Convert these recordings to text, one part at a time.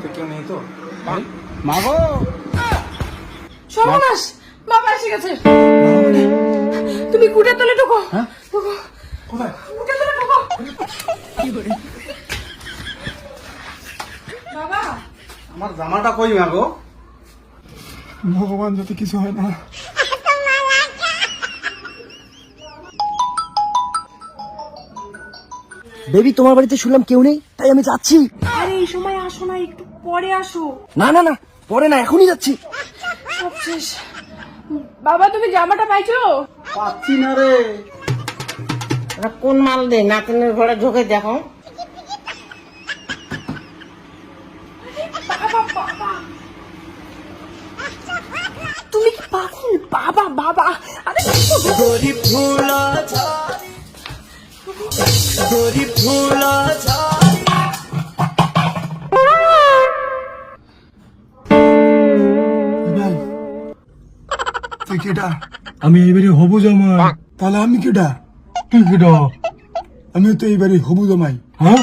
বাড়িতে কেউ নেই তো? মা গো, সর্বনাশ, বাবা এসে গেছে। তুমি কুটের তলে ঢোকো। ঢোকো। কোথায়? কুটের তলে ঢোকো। বাবা, আমার জামাটা কই মা গো? ভগবান যাতে কিছু হয় না। বেবি, তোমার বাড়িতে শুনলাম কেউ নেই, তাই আমি যাচ্ছি। আরে এই সময় আসো না, একটু পরে আসো। না না না, পরে না, এখনই যাচ্ছি। সব শেষ। বাবা, তুমি জামাটা পাইছো? পাচ্ছি না রে। কোন মাল দে নাতনের ঘরে ঢোকে দেখো। তুমি কি পাগল? বাবা বাবা, আরে গরিব ফুল গরিব ফুল ভাই, তুই কেডা? আমি এইবারে হবু জামাই। তাহলে আমি কেডা? তুই কেডা? আমি তো এইবারে হবু জামাই। হ্যাঁ,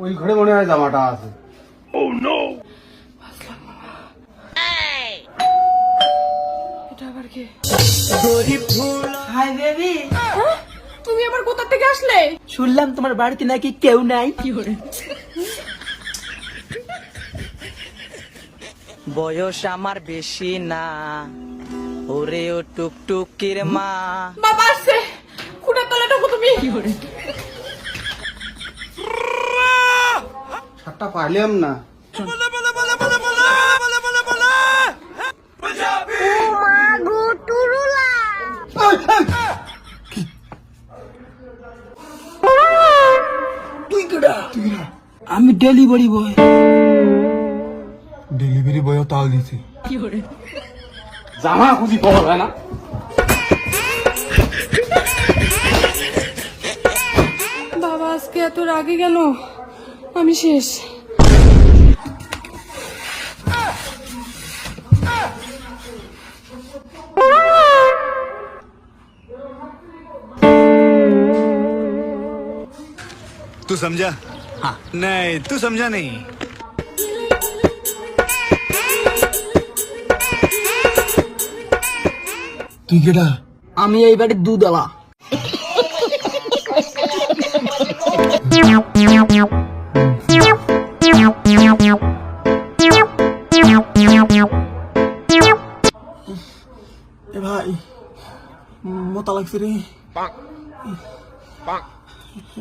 ওই ঘরে মনে হয় জামাটা আছে। এটা আবার কে? গরিব ফুল। হাই বেবি, হ্যাঁ? তুমি আবার কোথা থেকে আসলে? শুনলাম তোমার বাড়িতে নাকি কেউ নাই। বয়স আমার বেশি না, ওরে ও টুকটুকির মা। বাবা আসছে, কুটের তলে ঢোকো তুমি। শার্টটা পাইলাম না। তুই কেডা? আমি ডেলিভারি বয়। ডেলিভারি বয় তাল দিছে। জামা খুঁজি খবর হয় না। বাবা আজকে এত রাগে গেল, আমি শেষ। तू समझा? हाँ। नहीं, तू समझा नहीं। তুই কেডা? আমি এই বাড়ির দুধওয়ালা। এ ভাই, মোতা লাগছে রে।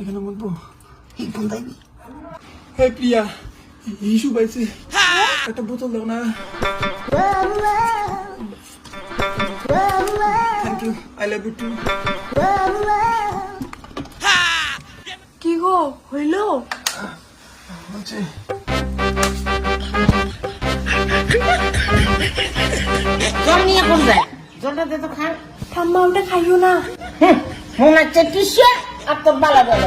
এখানে বলবো? হে প্রিয়া, ইস্যু পাইছে, একটা বোতল দাও না। Thank you, I love you too. কি গো, হইল? বলছে জল নিয়ে কোন যায়? জলটা দে তো খান। ঠাম্মা ওটা খাইও না। মনে হচ্ছে টিসে আর তোর বালা জল।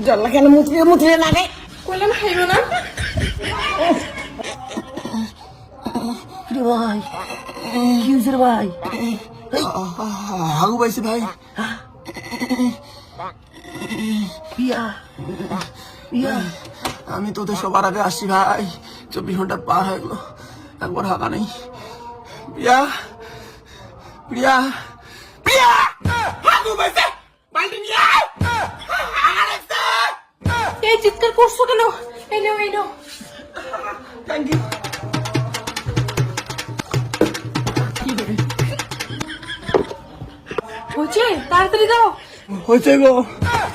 জল কেন মুতলে মুতলে লাগে? কইলাম খাইও না। ভাই, কি হয়েছে রে ভাই? হাগু পাইছে ভাই। পিয়া, পিয়া, আমি তোদের সবার আগে আসছি ভাই। 24 ঘন্টা পার হয়ে গেল, একবার হাগা নেই। প্রিয়া, প্রিয়া, প্রিয়া, হাগু পাইছে, বালতি নিয়ে আয়। হাগা লাগছে। এই চিৎকার করছো কেন? এই নাও, এই নাও। Thank you. হয়েছে, তাড়াতাড়ি দাও। হয়েছে গো,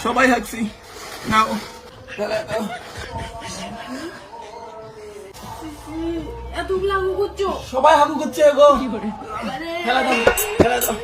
সবাই হাগছি। নাও, ফেলে দাও। এতগুলো আঙুল করছো? সবাই হাগু করছে গো। ফেলে দাও, ফেলে দাও।